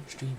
streaming.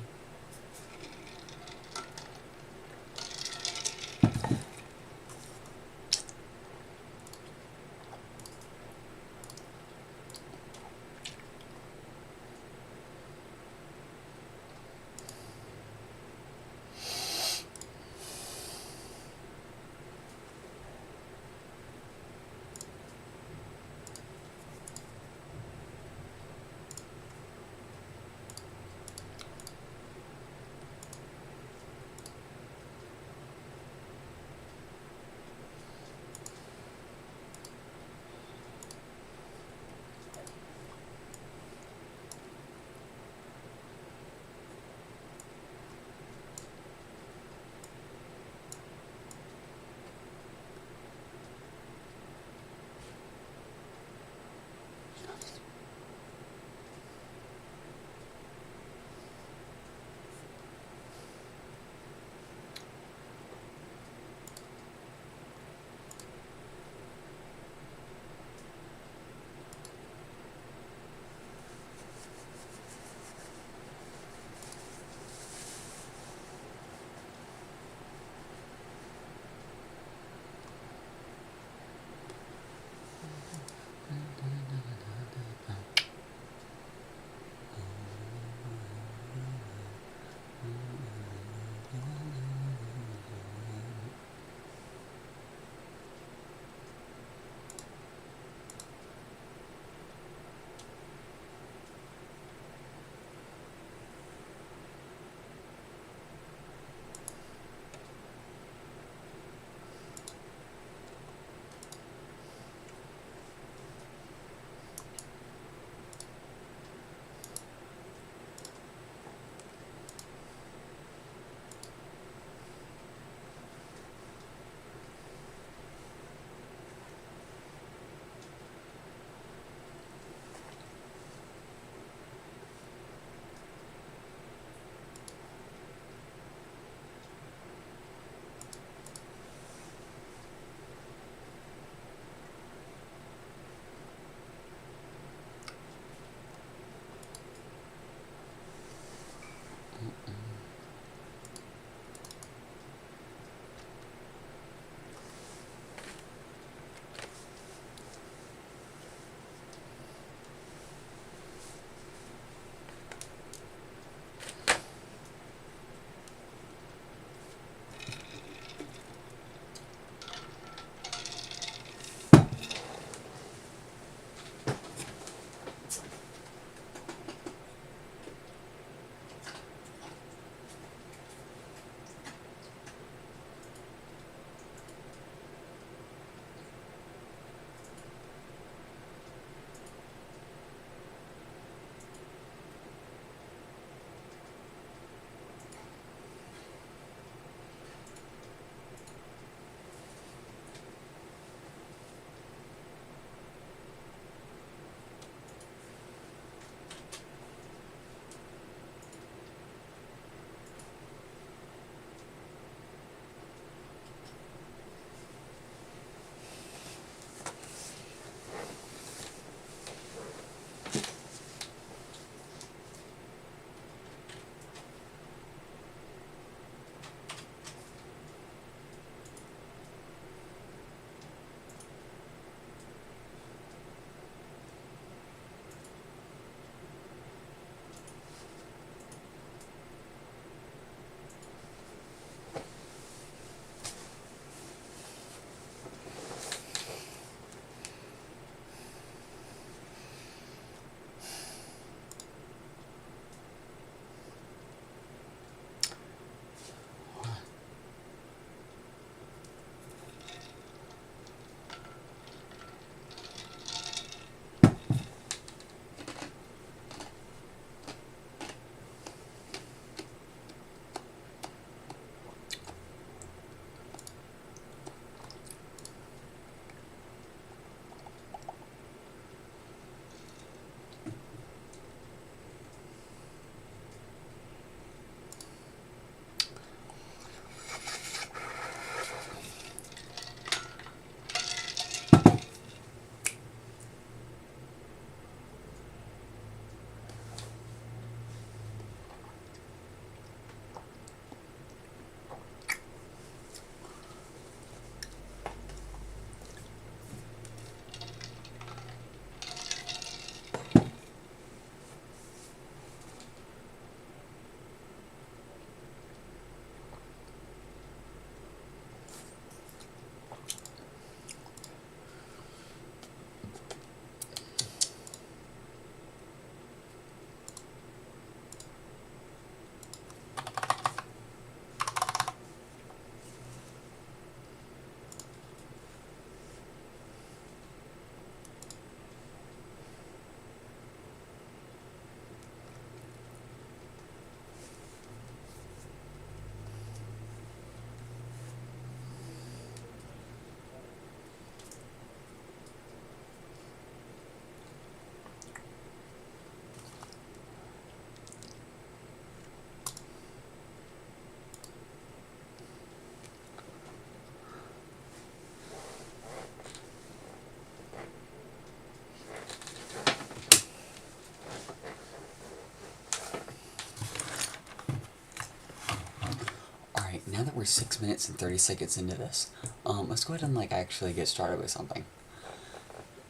6 minutes and 30 seconds into this. Let's go ahead and actually get started with something.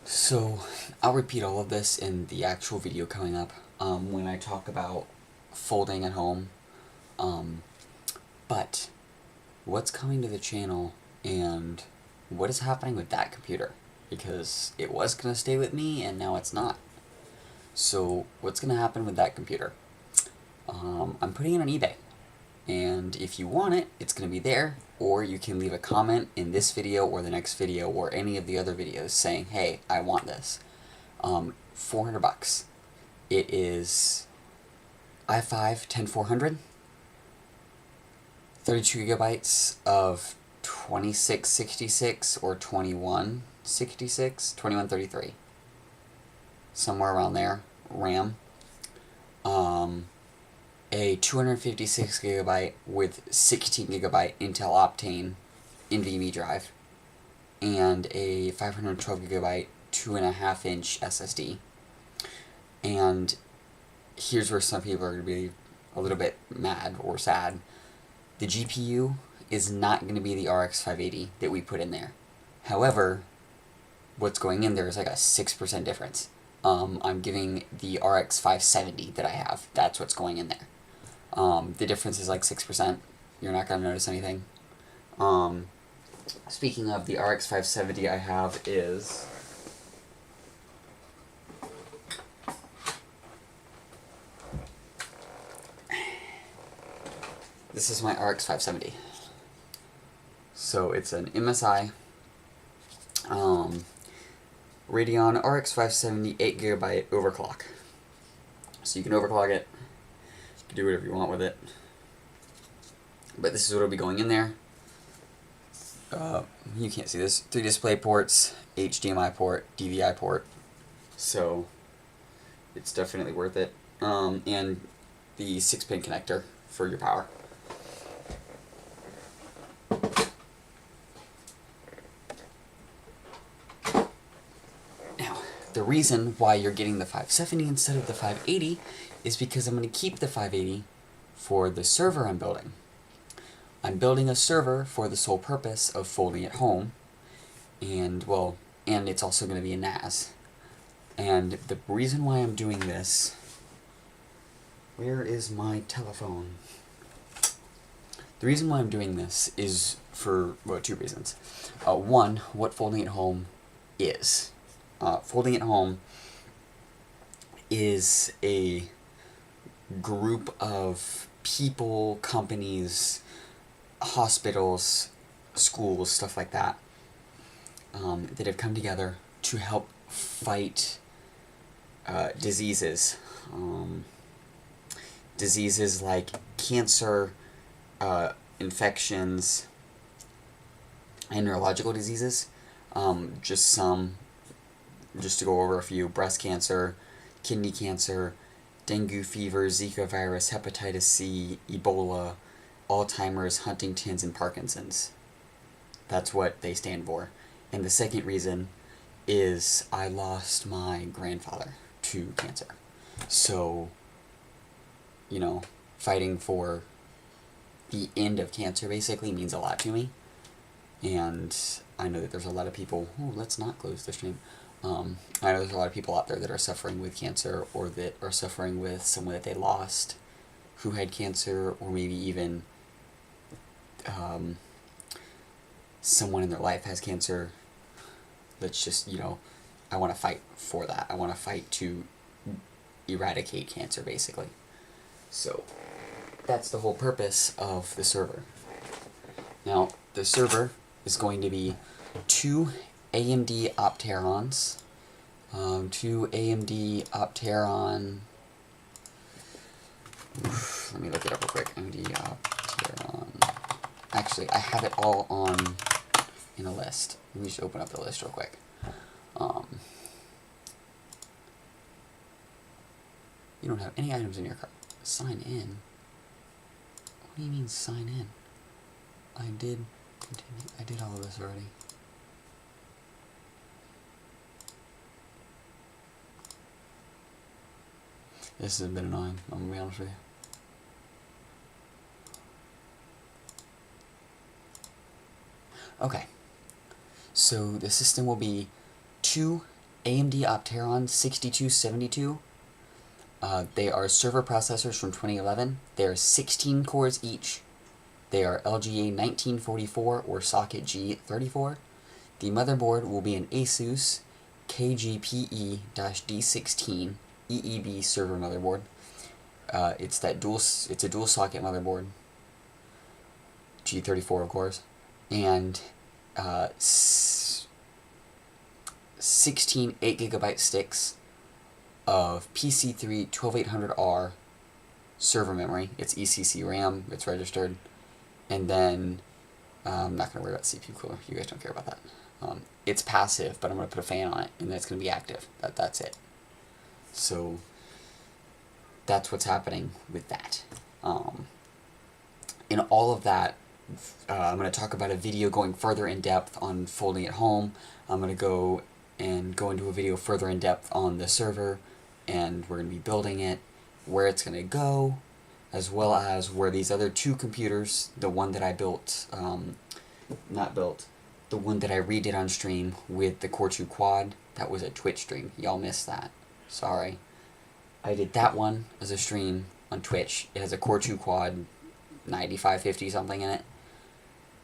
So I'll repeat all of this in the actual video coming up when I talk about folding at home. But what's coming to the channel and what is happening with that computer? Because it was going to stay with me and now it's not. So what's going to happen with that computer? I'm putting it on eBay. And if you want it, it's going to be there, or you can leave a comment in this video or the next video or any of the other videos saying, hey, I want this. $400. It is i5 10400, 32 gigabytes of 2666 or 2166, 2133, somewhere around there, RAM. A 256 gigabyte with 16 gigabyte Intel Optane NVMe drive, and a 512 gigabyte 2.5 inch SSD. And here's where some people are going to be a little bit mad or sad. The GPU is not going to be the RX 580 that we put in there. However, what's going in there is like a 6% difference. I'm giving the RX 570 that I have. That's what's going in there. The difference is like 6%. You're not going to notice anything. Speaking of, the RX 570 I have is... This is my RX 570. So it's an MSI Radeon RX 570 8GB overclock. So you can overclock it. You can do whatever you want with it. But this is what will be going in there. You can't see this. 3 display ports, HDMI port, DVI port. So it's definitely worth it. And the 6-pin connector for your power. Now, the reason why you're getting the 570 instead of the 580 is because I'm going to keep the 580 for the server I'm building. I'm building a server for the sole purpose of folding at home, and it's also going to be a NAS. And the reason why I'm doing this... Where is my telephone? The reason why I'm doing this is for, well, 2 reasons. One, what folding at home is. Folding at home is a group of people, companies, hospitals, schools, stuff like that, that have come together to help fight diseases. Diseases like cancer, infections, and neurological diseases. Just to go over a few: breast cancer, kidney cancer, dengue fever, Zika virus, hepatitis C, Ebola, Alzheimer's, Huntington's, and Parkinson's. That's what they stand for. And the second reason is I lost my grandfather to cancer. So, you know, fighting for the end of cancer basically means a lot to me. And I know that there's a lot of people... Oh, let's not close the stream. I know there's a lot of people out there that are suffering with cancer, or that are suffering with someone that they lost who had cancer, or maybe even someone in their life has cancer. Let's just, I want to fight for that. I want to fight to eradicate cancer, basically. So that's the whole purpose of the server. Now, the server is going to be 2 AMD Opterons, 2 AMD Opteron... Let me look it up real quick. AMD Opteron... Actually, I have it all in a list. Let me just open up the list real quick. You don't have any items in your cart. Sign in? What do you mean sign in? I did continue. I did all of this already. This has been annoying, I'm gonna be honest with you. Okay, so the system will be two AMD Opteron 6272. They are server processors from 2011. They are 16 cores each. They are LGA 1944 or socket G34. The motherboard will be an Asus KGPE-D16 EEB server motherboard. It's a dual socket motherboard, G34 of course, and 16 8GB sticks of PC3 12800R server memory. It's ECC RAM, it's registered, and then I'm not going to worry about CPU cooler, you guys don't care about that. It's passive, but I'm going to put a fan on it, and then it's going to be active. That's it. So that's what's happening with that. In all of that, I'm going to talk about a video going further in depth on folding at home. I'm going to go into a video further in depth on the server, and we're going to be building it, where it's going to go, as well as where these other two computers, the one that I built, the one that I redid on stream with the Core 2 Quad, that was a Twitch stream. Y'all missed that. Sorry. I did that one as a stream on Twitch. It has a Core 2 Quad 9550 something in it.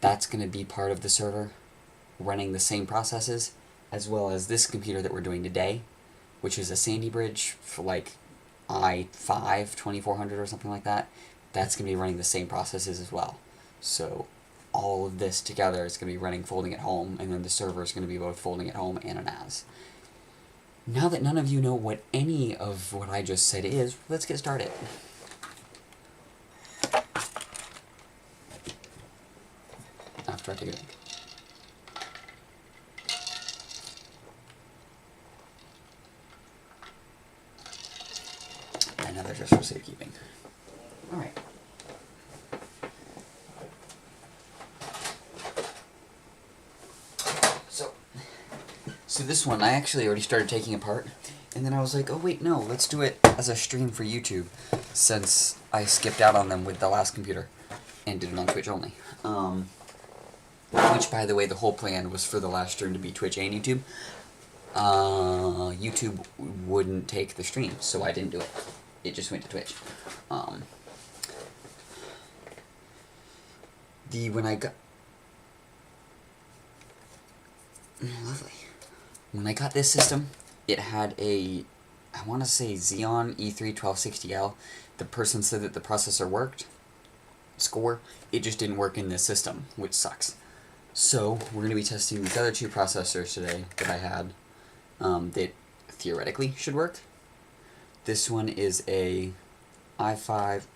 That's going to be part of the server, running the same processes, as well as this computer that we're doing today, which is a Sandy Bridge for like i5 2400 or something like that. That's going to be running the same processes as well. So all of this together is going to be running folding at home, and then the server is going to be both folding at home and a NAS. Now that none of you know what any of what I just said is, let's get started. After I take a drink. Another just for safekeeping. Alright. So this one, I actually already started taking apart, and then I was like, oh wait, no, let's do it as a stream for YouTube, since I skipped out on them with the last computer, and did it on Twitch only. Which, by the way, the whole plan was for the last stream to be Twitch and YouTube. YouTube wouldn't take the stream, so I didn't do it. It just went to Twitch. Lovely. When I got this system, it had a, I want to say Xeon E3-1260L. The person said that the processor worked. Score. It just didn't work in this system, which sucks. So, we're going to be testing these other two processors today that I had that theoretically should work. This one is a i5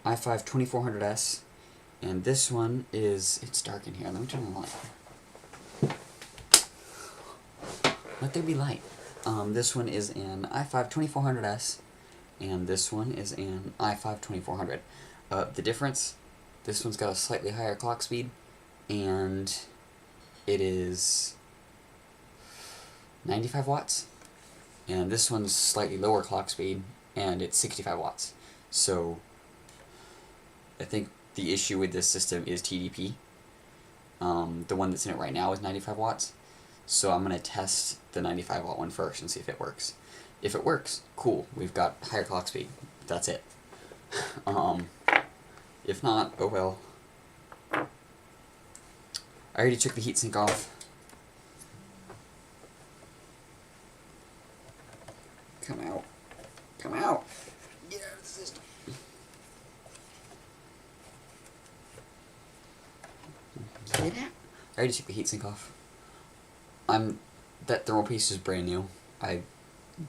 2400S, and this one is, it's dark in here, let me turn on the light. Let there be light. This one is an i5 2400S, and this one is an i5 2400. The difference, this one's got a slightly higher clock speed, and it is 95 watts, and this one's slightly lower clock speed, and it's 65 watts. So, I think the issue with this system is TDP. The one that's in it right now is 95 watts. So I'm going to test the 95 watt one first and see if it works. If it works, cool, we've got higher clock speed. That's it. If not, oh well. I already took the heatsink off. Come out. Come out! Get out of the system. Get out. I already took the heatsink off. That thermal paste is brand new. I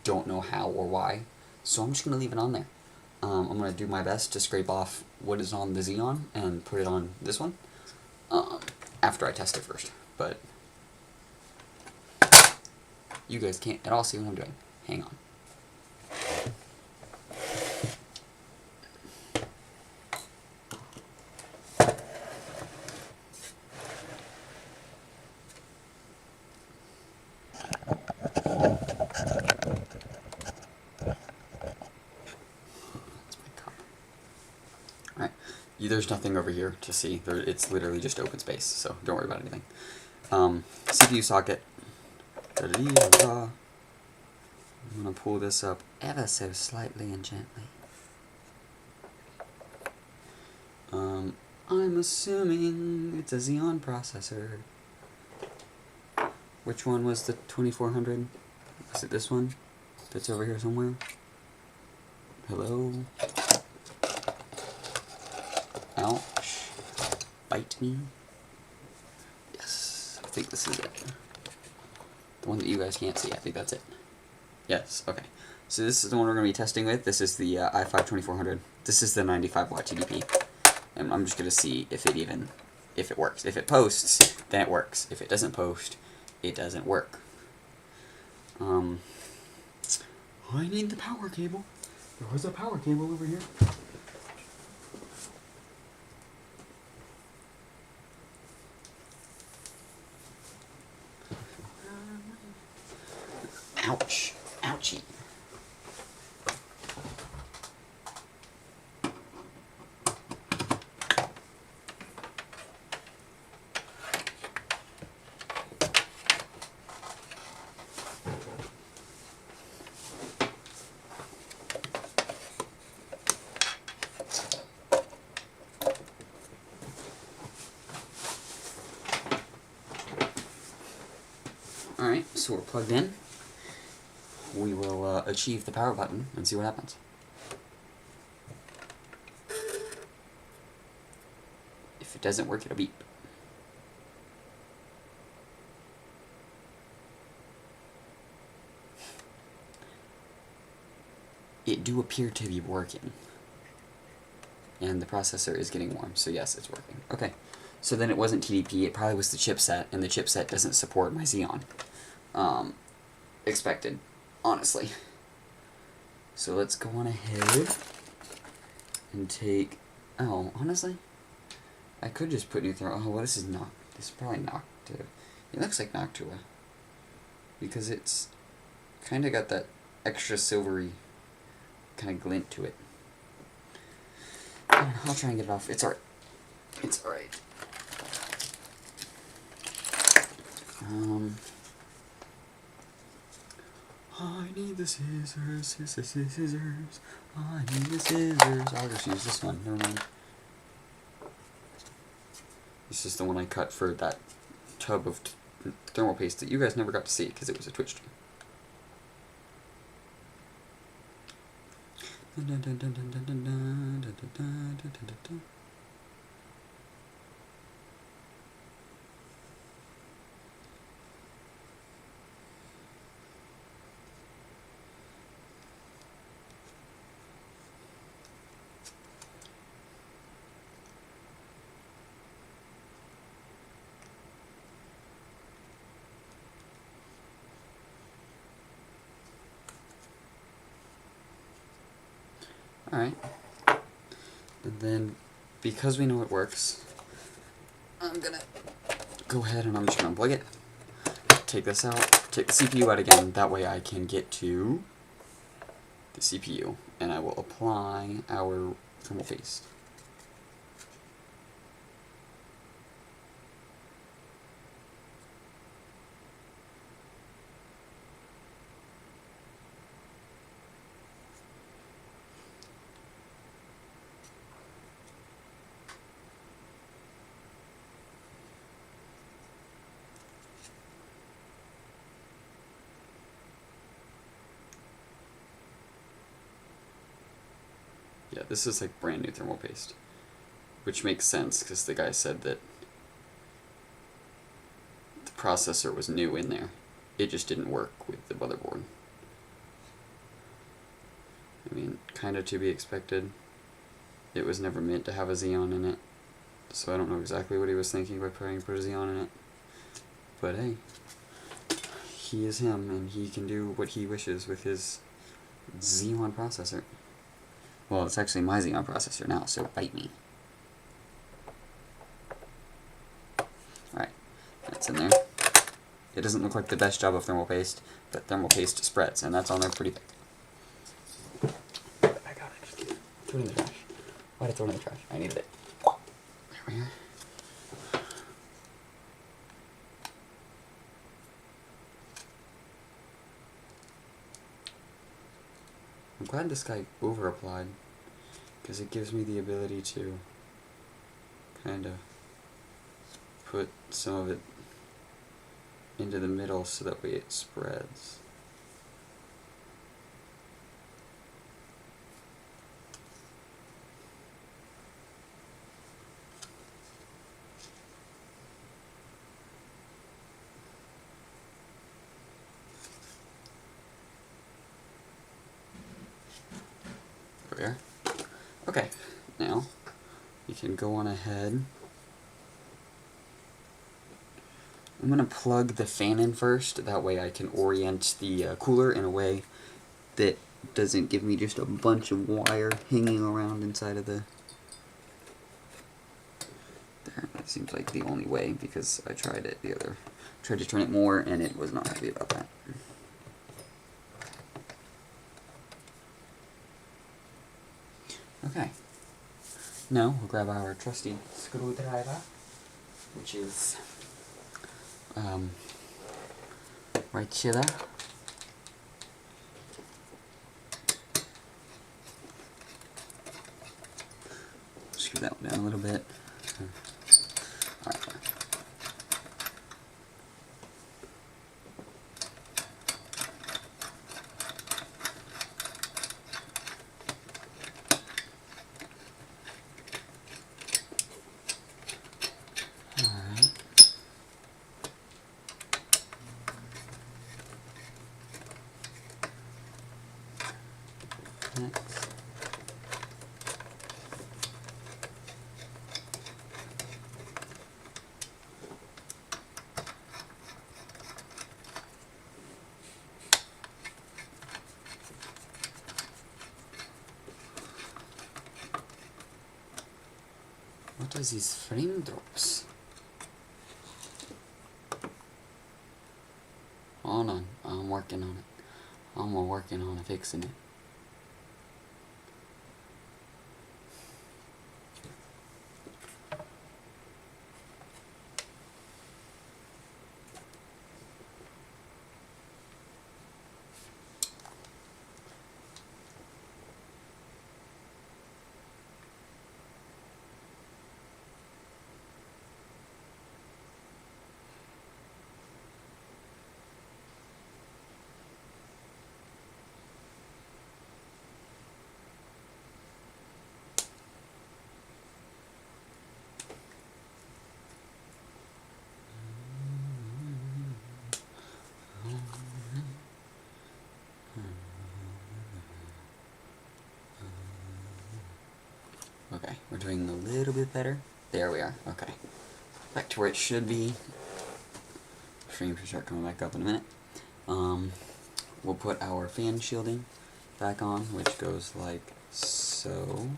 don't know how or why, so I'm just going to leave it on there. I'm going to do my best to scrape off what is on the Xeon and put it on this one, after I test it first, but you guys can't at all see what I'm doing. Hang on. there's nothing over here to see. It's literally just open space, so don't worry about anything. CPU socket. I'm going to pull this up ever so slightly and gently. I'm assuming it's a Xeon processor. Which one was the 2400? Is it this one? That's over here somewhere? Hello? Ouch. Bite me? Yes, I think this is it. The one that you guys can't see, I think that's it. Yes, okay. So this is the one we're going to be testing with. This is the i5 2400. This is the 95 watt TDP. And I'm just going to see if it works. If it posts, then it works. If it doesn't post, it doesn't work. I need the power cable. There was a power cable over here. Ouch. Ouchie. Alright, so we're plugged in. We will achieve the power button and see what happens. If it doesn't work, it'll beep. It do appear to be working. And the processor is getting warm, so yes, it's working. Okay, so then it wasn't TDP, it probably was the chipset, and the chipset doesn't support my Xeon. Expected, honestly. So let's go on ahead and take... Oh, honestly? I could just put new thermal... Oh, well, this is probably Noctua. It looks like Noctua. Because it's kind of got that extra silvery kind of glint to it. I'll try and get it off. It's alright. It's alright. I need the scissors, scissors. I need the scissors. I'll just use this one. Never mind. This is the one I cut for that tub of thermal paste that you guys never got to see because it was a Twitch stream. Alright, and then because we know it works, I'm gonna go ahead and I'm just gonna unplug it, take this out, take the CPU out again, that way I can get to the CPU, and I will apply our thermal paste. Yeah, this is like brand new thermal paste, which makes sense because the guy said that the processor was new in there. It just didn't work with the motherboard. I mean, kind of to be expected. It was never meant to have a Xeon in it, so I don't know exactly what he was thinking by put a Xeon in it. But hey, he is him, and he can do what he wishes with his Xeon processor. Well, it's actually my Xeon processor now, so bite me. Alright, that's in there. It doesn't look like the best job of thermal paste, but thermal paste spreads, and that's on there pretty big. I got it. Just throw it in the trash. Why'd I throw it in the trash? I needed it. here. I'm glad this guy over applied, because it gives me the ability to kind of put some of it into the middle so that way it spreads. There. Okay, now you can go on ahead. I'm going to plug the fan in first, that way I can orient the cooler in a way that doesn't give me just a bunch of wire hanging around inside of the... There, that seems like the only way, because I tried it tried to turn it more and it was not happy about that. Okay, now we'll grab our trusty screwdriver, which is right here. Screw that one down a little bit. Alright. Next. What are these frame drops? Hold on, I'm working on it. I'm working on fixing it. Okay, we're doing a little bit better. There we are. Okay. Back to where it should be. Stream should start coming back up in a minute. We'll put our fan shielding back on, which goes like so.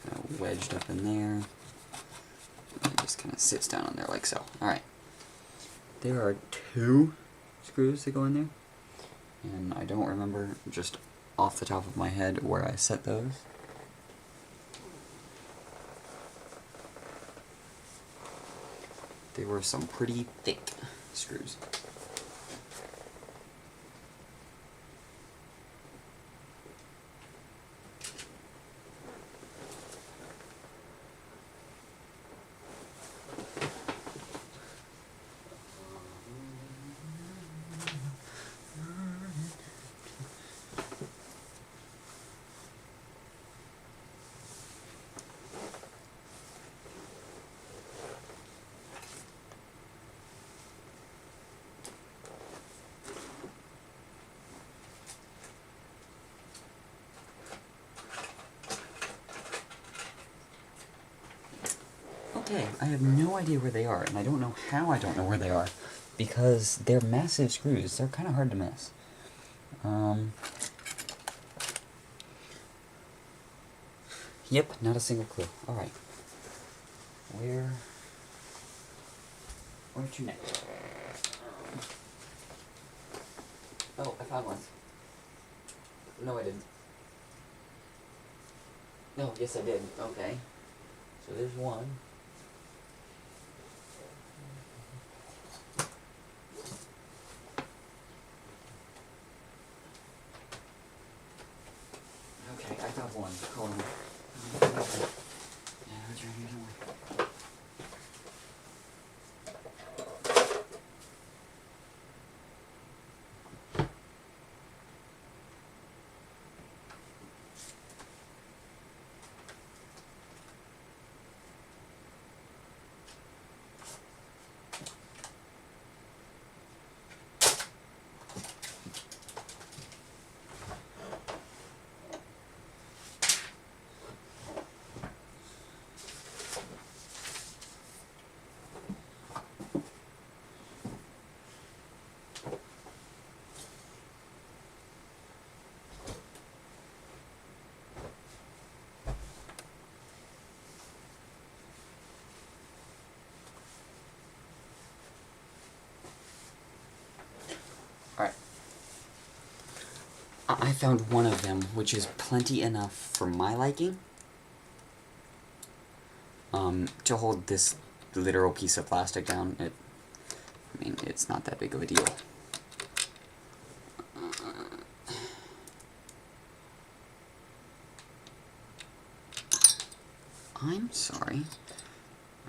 Kind of wedged up in there. And it just kind of sits down in there like so. Alright. There are 2 screws that go in there. And I don't remember just off the top of my head where I set those. They were some pretty thick screws. Okay, I have no idea where they are, and I don't know how I don't know where they are, because they're massive screws. They're kind of hard to miss. Yep, not a single clue. Alright. Where to next? Oh, I found one. No, I didn't. No, yes I did. Okay. So there's one. Okay, I got one. Hold on. Yeah, it's right here somewhere. Alright. I found one of them, which is plenty enough for my liking. To hold this literal piece of plastic down. I mean, it's not that big of a deal. I'm sorry.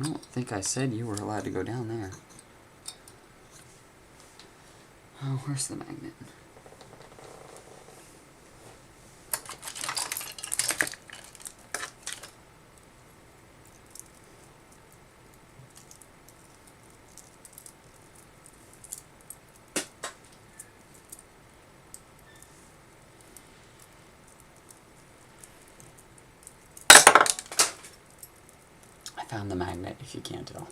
I don't think I said you were allowed to go down there. Oh, where's the magnet? I found the magnet, if you can't tell.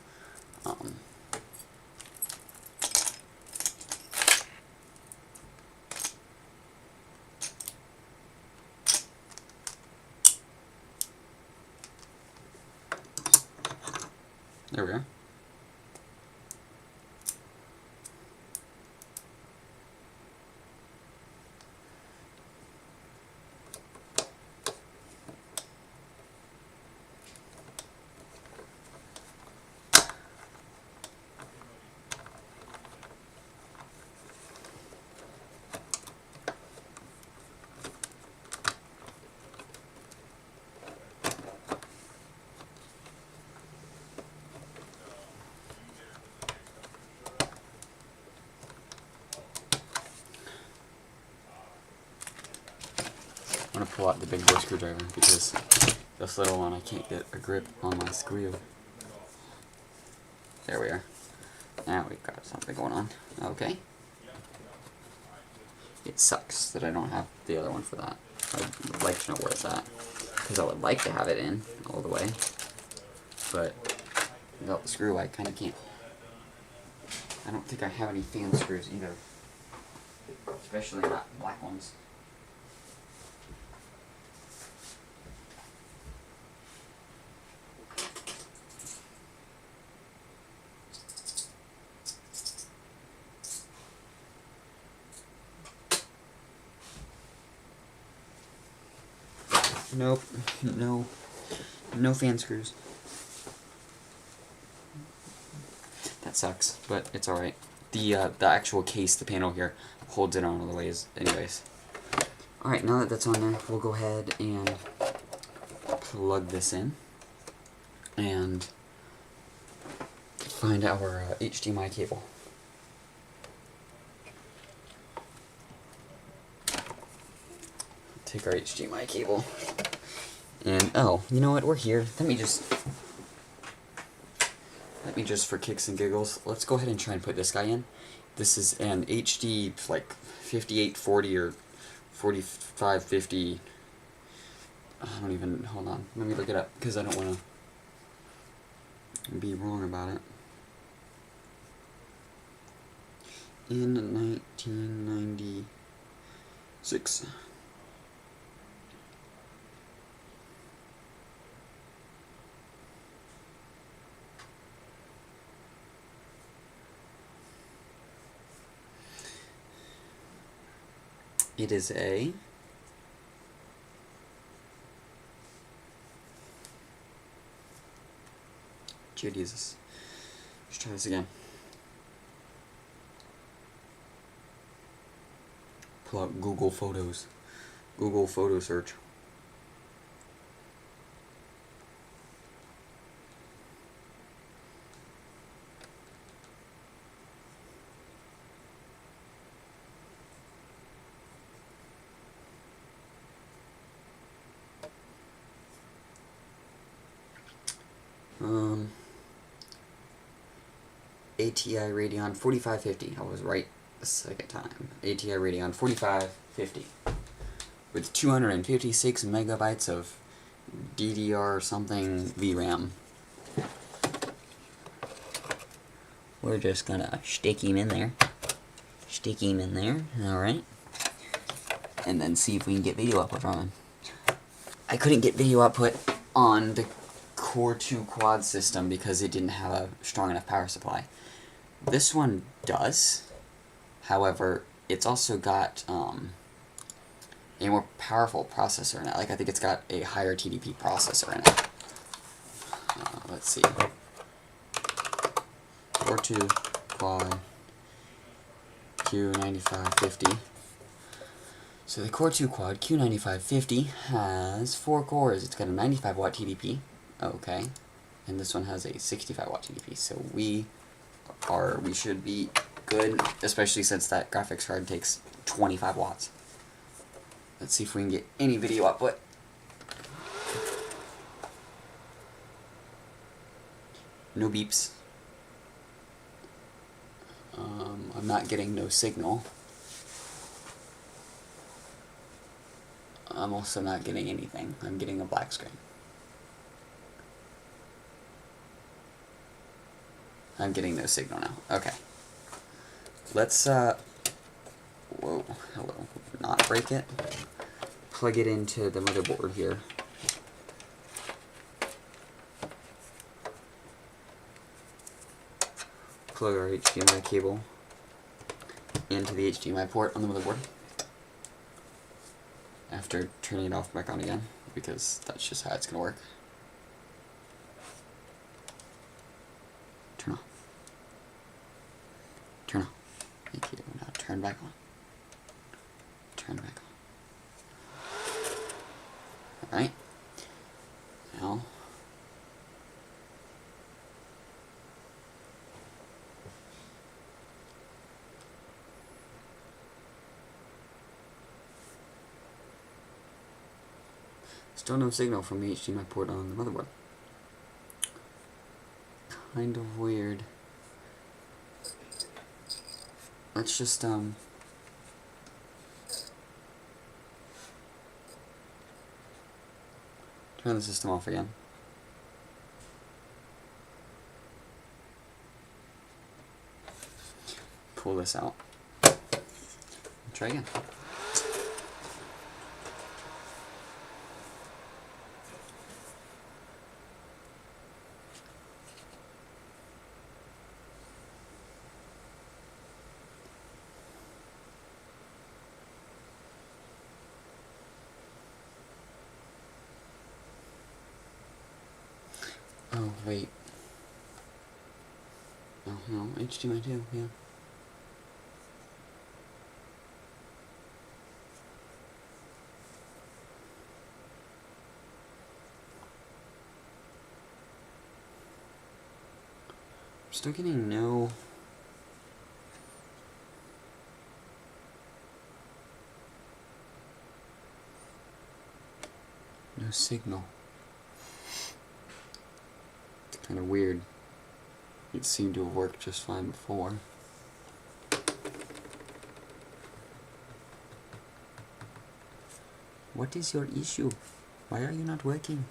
There we go. I'm going to pull out the big boy screwdriver because this little one I can't get a grip on my screw. There we are. Now we've got something going on. Okay. It sucks that I don't have the other one for that. I'd like to know where it's at. Because I would like to have it in all the way. But without the screw I kind of can't. I don't think I have any fan screws either. Especially not black ones. Nope. No fan screws. That sucks, but it's alright. The actual case, the panel here, holds it on all the ways anyways. Alright, now that that's on there, we'll go ahead and plug this in and find our HDMI cable. Take our HDMI cable and, oh, you know what, we're here. Let me just, for kicks and giggles, let's go ahead and try and put this guy in. This is an HD, like, 5840 or 4550. I don't even, hold on, let me look it up, because I don't want to be wrong about it. In 1996. It is a Jesus. Let's try this again. Pull out Google Photos. Google Photo Search. ATI Radeon 4550. I was right the second time. ATI Radeon 4550 with 256 megabytes of DDR something VRAM. We're just gonna stick him in there. Stick him in there. Alright. And then see if we can get video output from him. I couldn't get video output on the Core 2 quad system because it didn't have a strong enough power supply. This one does. However, it's also got a more powerful processor in it. Like, I think it's got a higher TDP processor in it. Let's see. Core 2 quad Q9550. So the Core 2 quad Q9550 has 4 cores. It's got a 95 watt TDP. Okay. And this one has a 65 watt TDP. So we should be good, especially since that graphics card takes 25 watts. Let's see if we can get any video output. No beeps. I'm not getting no signal. I'm also not getting anything. I'm getting a black screen. I'm getting no signal now. Okay. Let's, whoa, hello. Not break it. Plug it into the motherboard here. Plug our HDMI cable into the HDMI port on the motherboard. After turning it off back on again, because that's just how it's going to work. Turn off. Turn off. Thank you. Now turn back on. Turn back on. Alright. Now. Still no signal from the HDMI port on the motherboard. Kind of weird. Let's just turn the system off again. Pull this out. Try again. Oh, wait. Oh, no, HDMI 2, yeah. I'm still getting no signal. Kind of weird. It seemed to have worked just fine before. What is your issue? Why are you not working?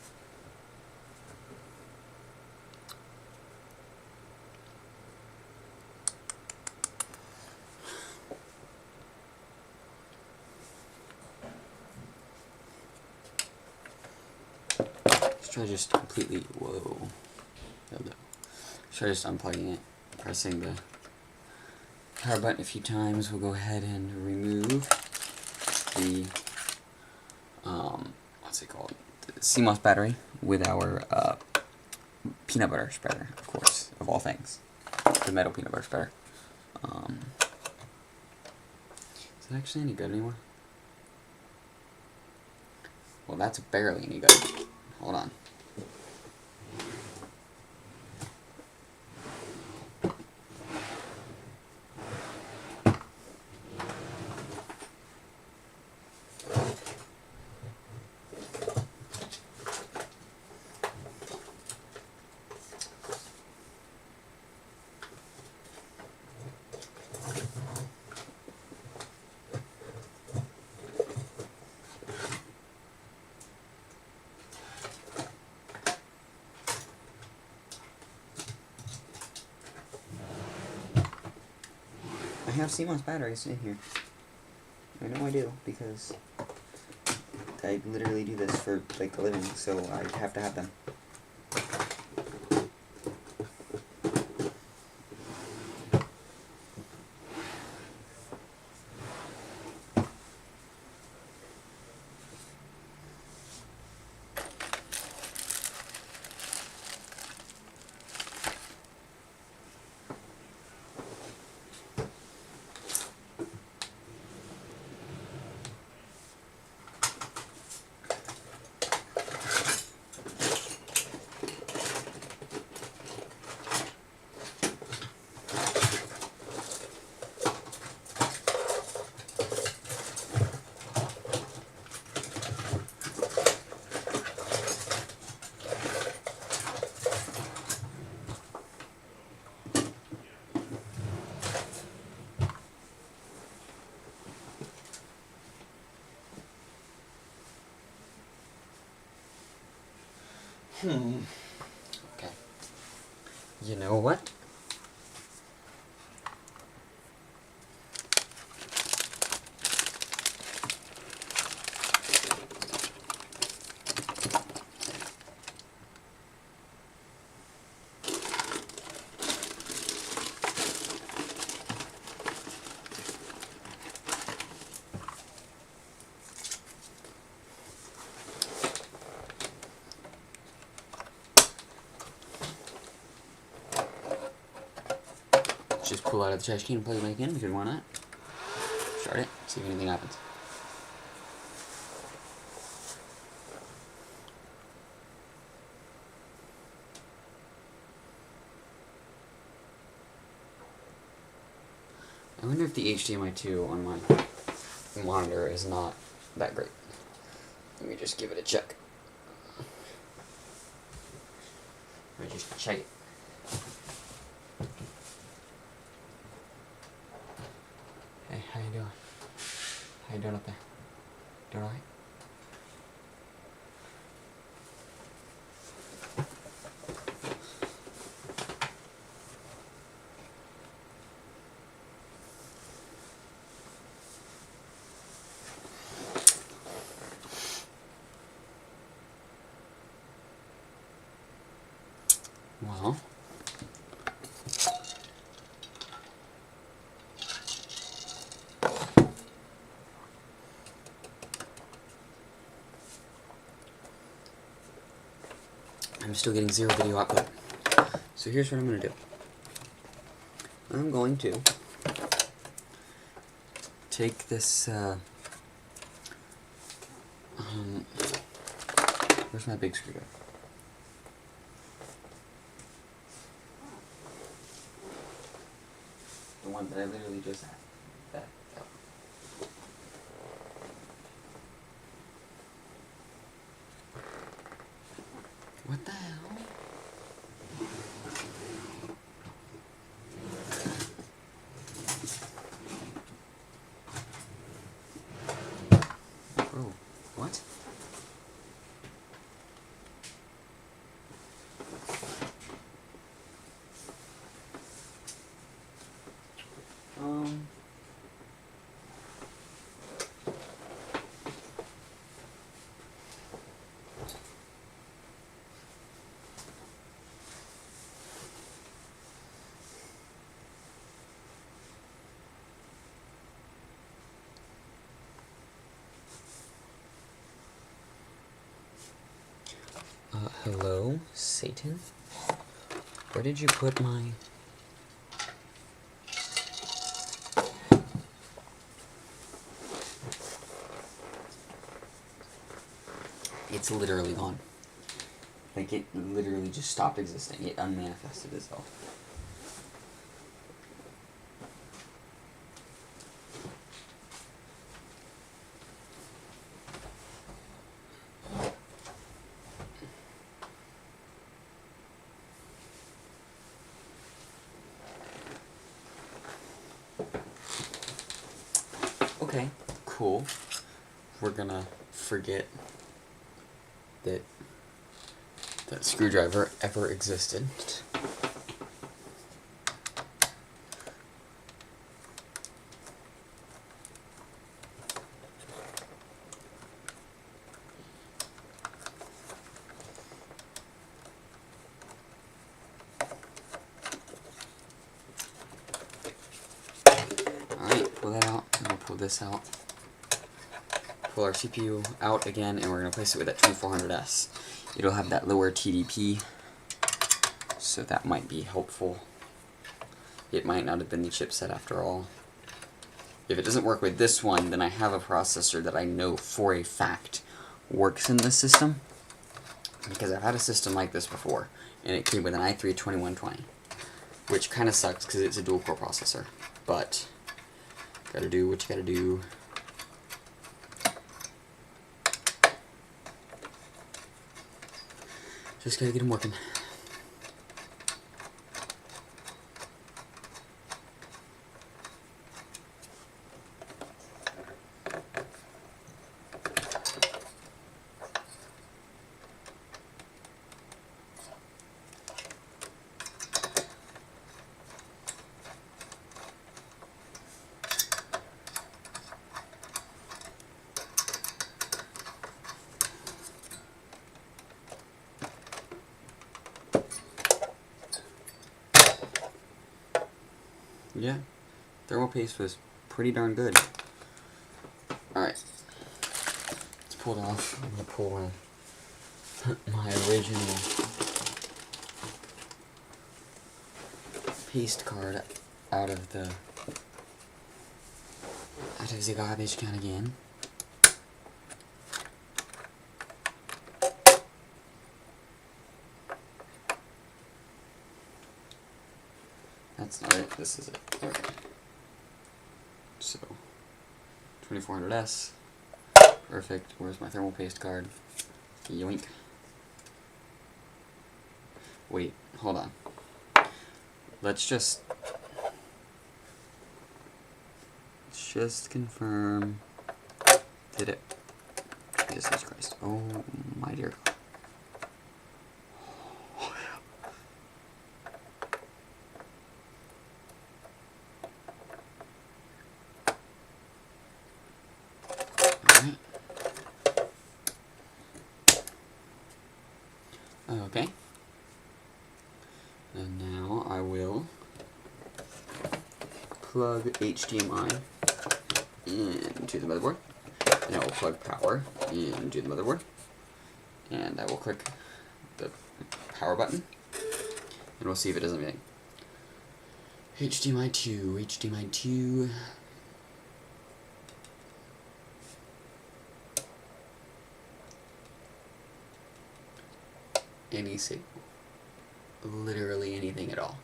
Let's try just completely, whoa. Try just unplugging it, pressing the power button a few times. We'll go ahead and remove the what's it called? The CMOS battery with our peanut butter spreader, of course, of all things. The metal peanut butter spreader. Is it actually any good anymore? Well, that's barely any good. Hold on. I have CMOS batteries in here. I know I do, because I literally do this for, like, a living, so I have to have them. Okay. You know what? Just pull out of the trash can and plug it back in, because why not? Start it, see if anything happens. I wonder if the HDMI 2 on my monitor is not that great. Let me just give it a check. Let me just check it. Hey, how you doing? How you doing up there? Doing alright? Well, I'm still getting 0 video output. So here's what I'm going to do. I'm going to take this, where's my big screwdriver? The one that I literally just had. That. What the hell? Oh, what? Hello, Satan? Where did you put my... It's literally gone. Like, it literally just stopped existing. It unmanifested itself. Okay, cool. We're gonna forget that that screwdriver ever existed. Alright, pull that out, and we'll pull this out. Pull our CPU out again, and we're going to replace it with that 2400S. It'll have that lower TDP, so that might be helpful. It might not have been the chipset after all. If it doesn't work with this one, then I have a processor that I know for a fact works in this system, because I've had a system like this before, and it came with an i3-2120, which kind of sucks because it's a dual-core processor, but gotta do what you gotta do. Just gotta get them working. Yeah, thermal paste was pretty darn good. Alright, it's pulled off. I'm going to pull my original paste card out of the garbage can again. That's not it, this is it. Okay. So, 2400S. Perfect. Where's my thermal paste card? Yoink. Wait, hold on. Let's just confirm. Did it? Jesus Christ. Oh my dear God. Okay. And now I will plug HDMI into the motherboard. And I will plug power into the motherboard. And I will click the power button. And we'll see if it does anything. HDMI 2, HDMI 2. Any signal. Literally anything at all.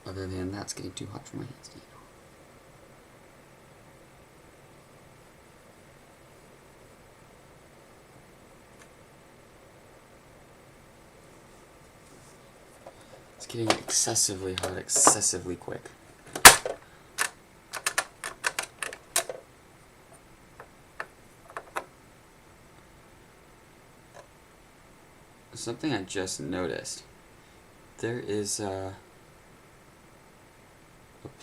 Other than that's getting too hot for my hands to handle. It's getting excessively hot, excessively quick. Something I just noticed. There is a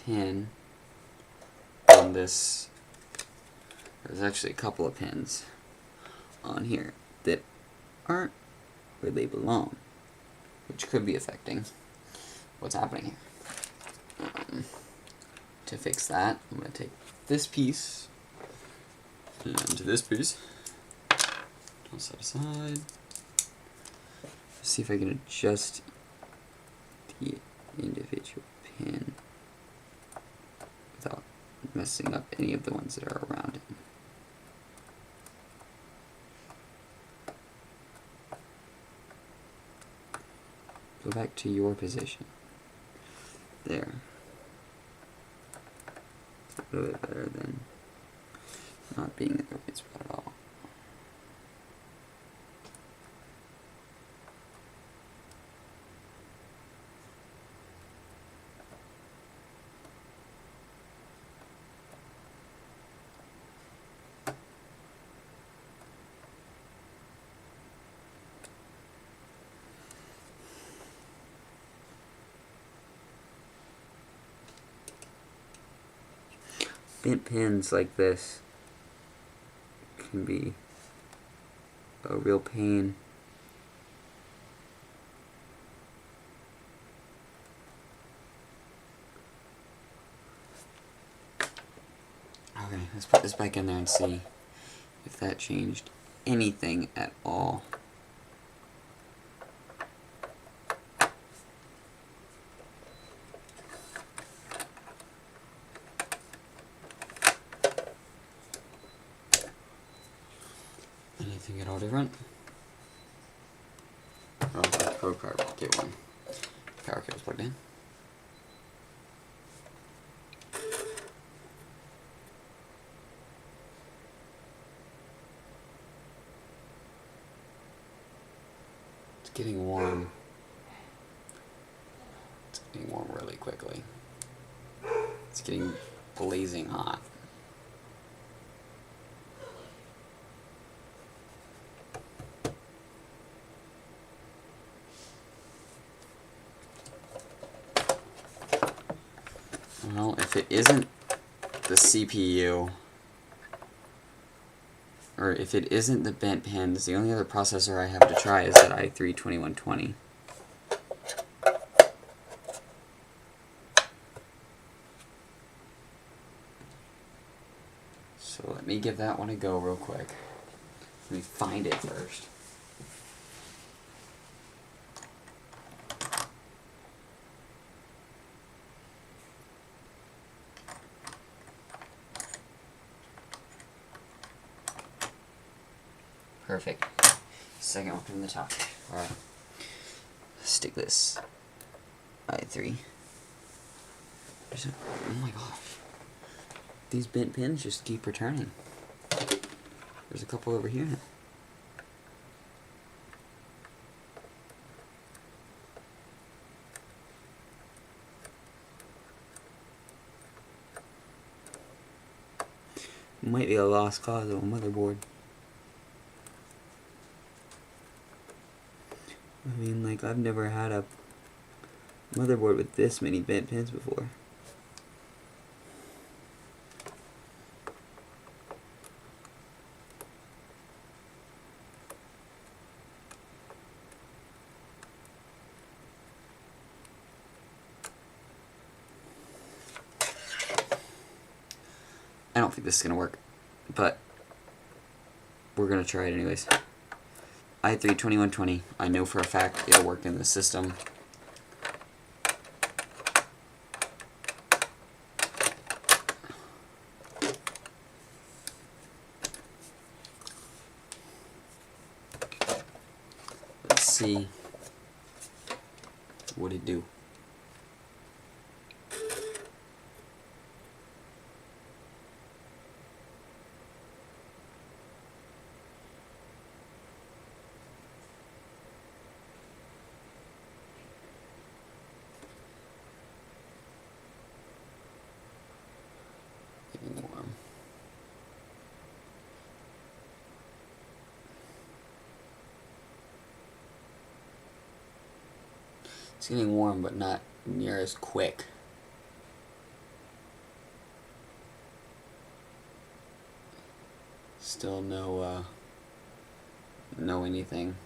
pin on this. There's actually a couple of pins on here that aren't where they belong, which could be affecting what's happening here. To fix that, I'm going to take this piece And to this piece, I'll set aside. See if I can adjust the individual pin without messing up any of the ones that are around it. Go back to your position. There. A little bit better than not being in the right spot at all. Bent pins like this can be a real pain. Okay, let's put this back in there and see if that changed anything at all. Anything at all different? Oh, the probe card get one. Power cable's plugged in. It's getting warm. It's getting warm really quickly. It's getting blazing hot. Well, if it isn't the CPU, or if it isn't the bent pins, the only other processor I have to try is that i3-2120. So let me give that one a go real quick. Let me find it first. Perfect. Second one from the top. Alright. Stick this i3. Oh my gosh. These bent pins just keep returning. There's a couple over here. Might be a lost cause of a motherboard. I mean, like, I've never had a motherboard with this many bent pins before. I don't think this is going to work, but we're going to try it anyways. i3-2120, I know for a fact it'll work in the system. Let's see what it do. Getting warm. It's getting warm, but not near as quick. Still no anything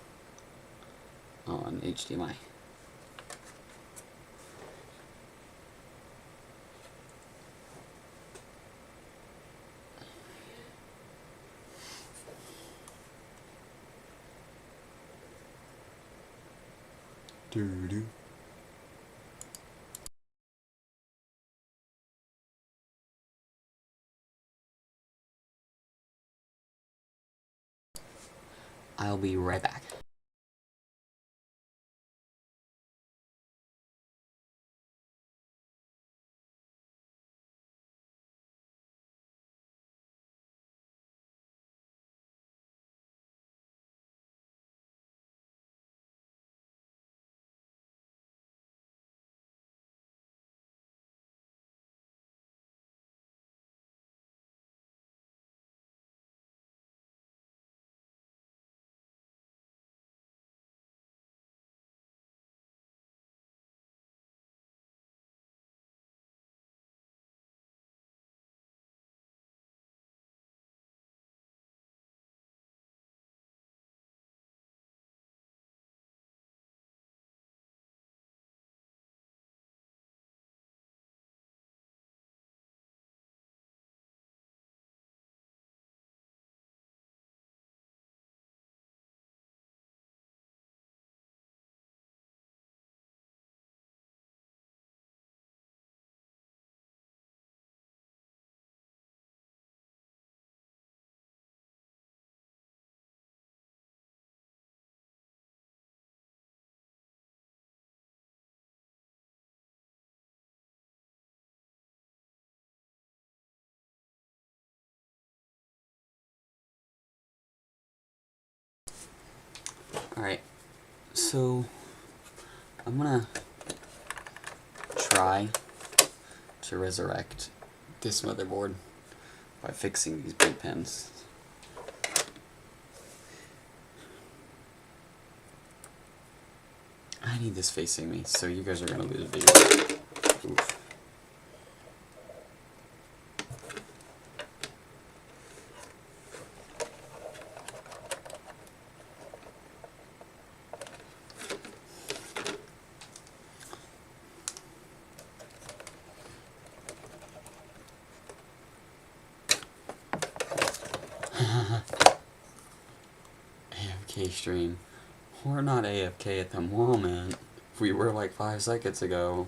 on HDMI. Doo-doo. I'll be right back. Alright, so I'm gonna try to resurrect this motherboard by fixing these big pins. I need this facing me, so you guys are gonna lose video. Oof. AFK stream. We're not AFK at the moment. We were like 5 seconds ago.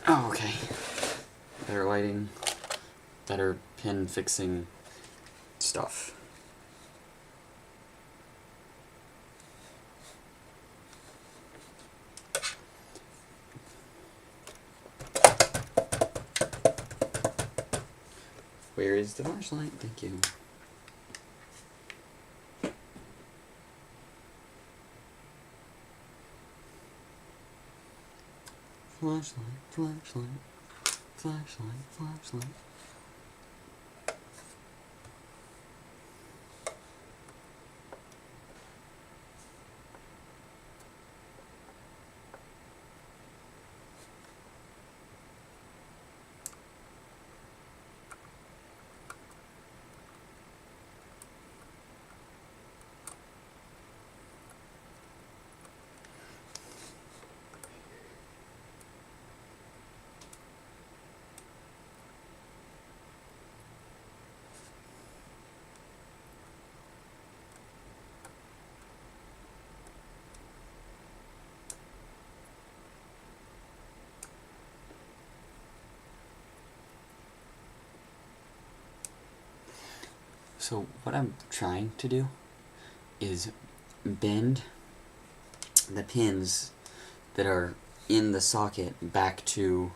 Oh, okay. Better lighting, better pin fixing stuff. Where is the flashlight? Thank you. Flashlight, flashlight, flashlight, flashlight. So what I'm trying to do is bend the pins that are in the socket back to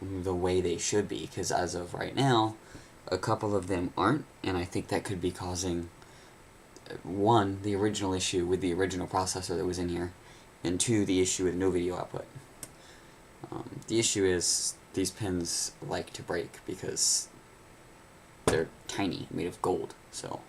the way they should be, because as of right now, a couple of them aren't, and I think that could be causing, one, the original issue with the original processor that was in here, and two, the issue with no video output. The issue is these pins like to break because they're tiny, made of gold, so.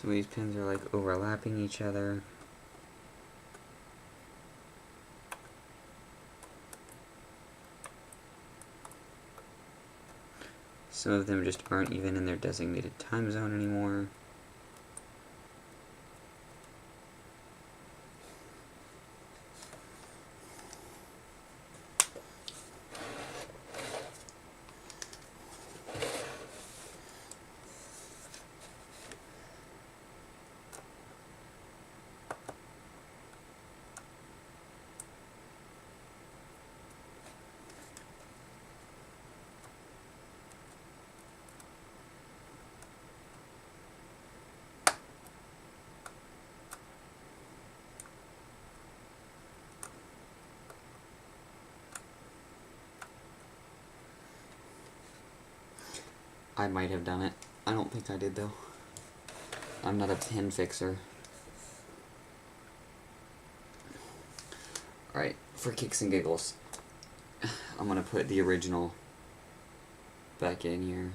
Some of these pins are like overlapping each other. Some of them just aren't even in their designated time zone anymore. I might have done it. I don't think I did, though. I'm not a pin fixer. Alright, for kicks and giggles, I'm going to put the original back in here.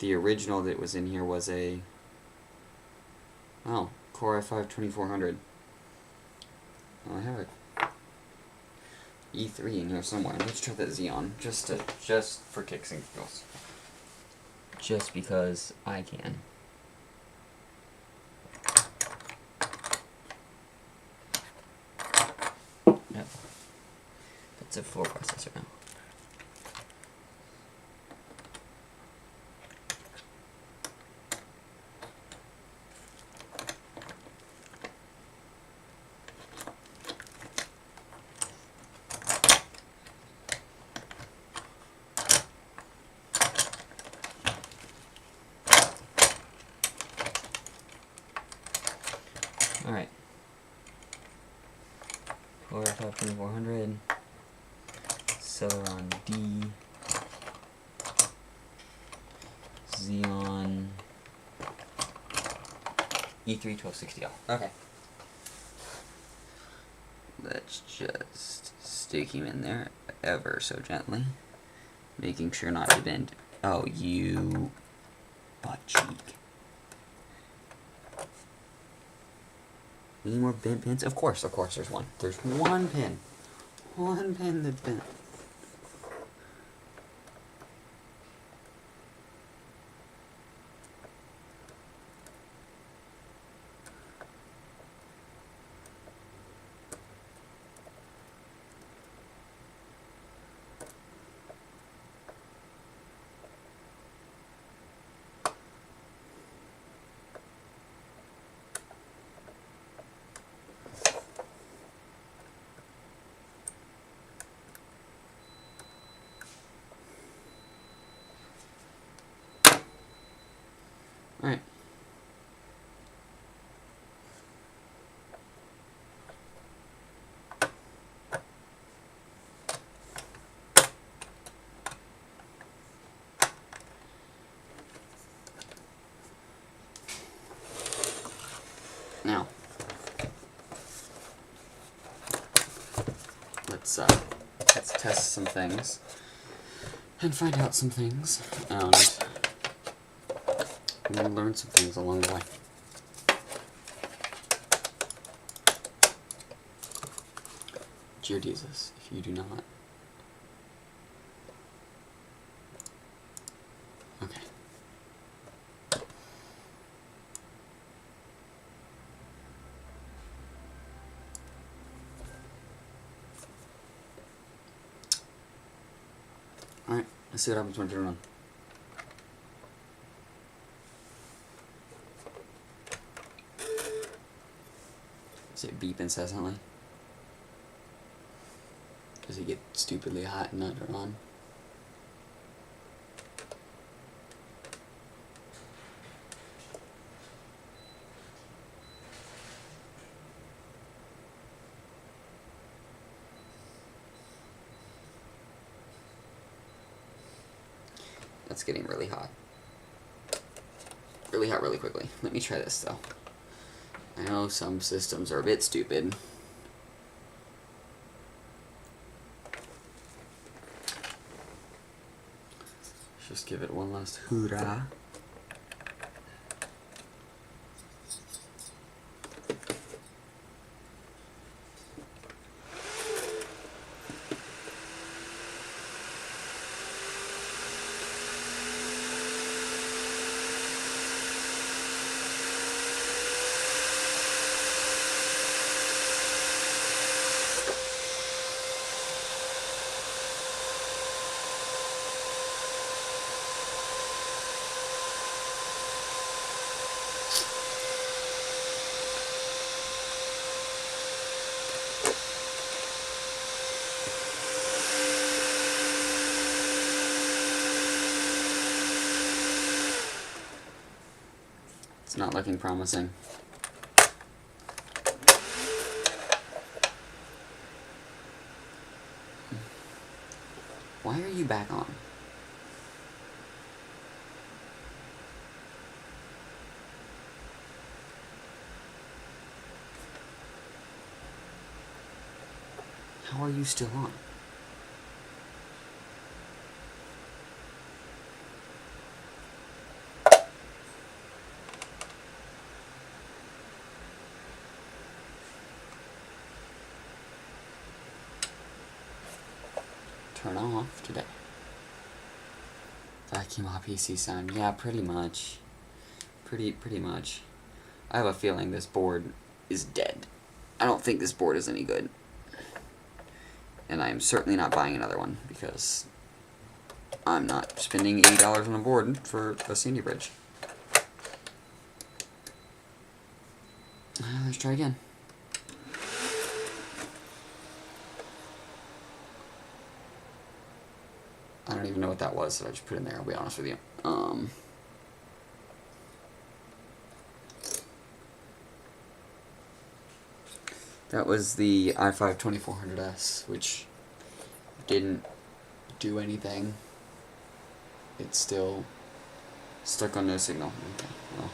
The original that was in here was a... oh, Core i5-2400. I have a E3 in here somewhere. Let's try that Xeon, just for kicks and giggles. Just because I can. Yep. That's a 4 processor now. Alright. Core i5-2400. Celeron D. Xeon E3-1260L. Okay. Let's just stick him in there ever so gently. Making sure not to bend. Oh, you butt cheek. Any more bent pins? Of course there's one. There's one pin. One pin that's bent. Alright. Now, let's test some things and find out some things, and we'll learn some things along the way. Dear Jesus, if you do not. Okay. Alright, let's see what happens when I turn it on. Does it beep incessantly? Does it get stupidly hot and not turn on? That's getting really hot. Really hot really quickly. Let me try this though. I know some systems are a bit stupid. Let's just give it one last hoorah. It's not looking promising. Why are you back on? How are you still on? Turn off today. Vacuum off PC sound. Yeah, pretty much. Pretty much. I have a feeling this board is dead. I don't think this board is any good. And I am certainly not buying another one because I'm not spending $80 on a board for a Sandy Bridge. Let's try again. I don't even know what that was that I just put in there, I'll be honest with you. That was the i5 2400S, which didn't do anything. It's still stuck on no signal. Okay, well,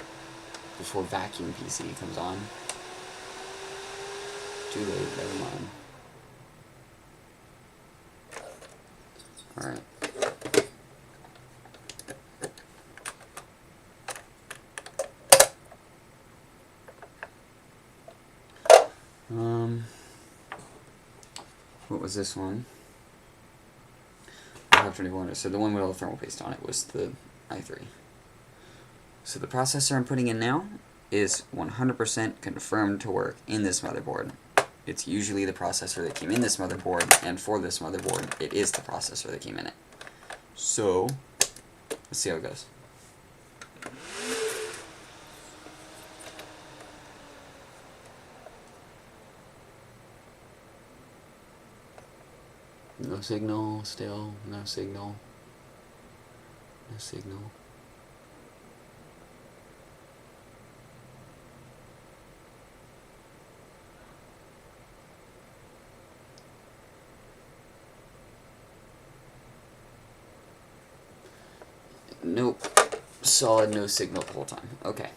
before Vacuum PC comes on. Too late, never mind. Alright. What was this one? 2400. So the one with all the thermal paste on it was the i3. So the processor I'm putting in now is 100% confirmed to work in this motherboard. It's usually the processor that came in this motherboard, and for this motherboard, it is the processor that came in it. So, let's see how it goes. No signal, still, no signal. No signal. Nope. Solid no signal the whole time. Okay.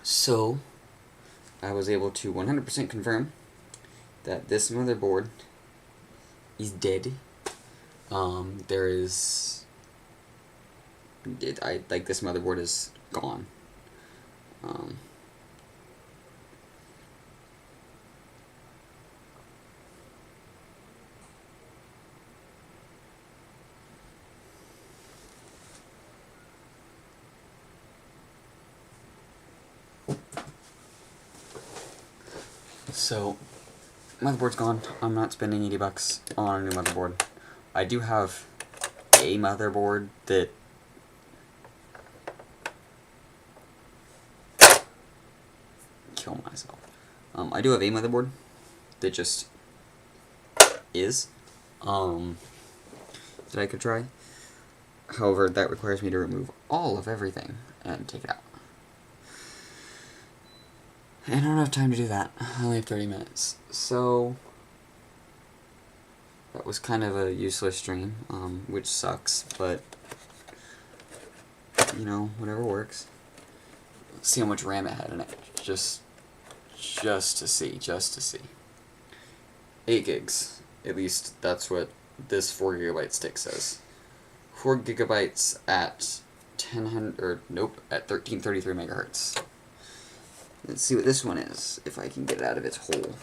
So, I was able to 100% confirm that this motherboard is dead. There is... this motherboard is gone. So, motherboard's gone. I'm not spending $80 on a new motherboard. I do have a motherboard that kill myself. I do have a motherboard that just is that I could try. However, that requires me to remove all of everything and take it out. And I don't have time to do that. I only have 30 minutes. So, that was kind of a useless stream, which sucks, but, you know, whatever works. Let's see how much RAM it had in it. Just to see. 8 gigs. At least that's what this 4 GB stick says. 4 gigabytes at 1333 megahertz. Let's see what this one is, if I can get it out of its hole.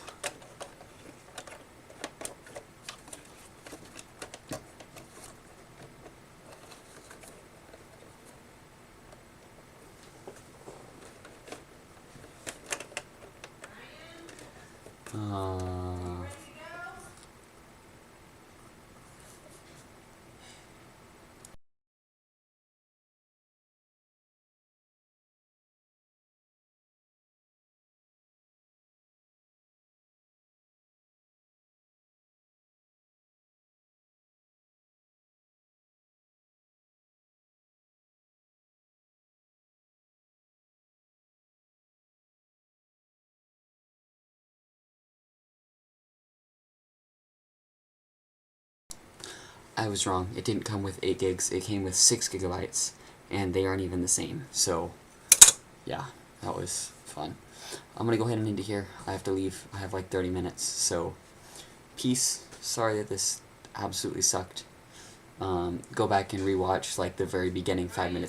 I was wrong. It didn't come with 8 gigs. It came with 6 gigabytes, and they aren't even the same. So, yeah, that was fun. I'm gonna go ahead and end it here. I have to leave. I have like 30 minutes. So, peace. Sorry that this absolutely sucked. Go back and rewatch like the very beginning 5 minutes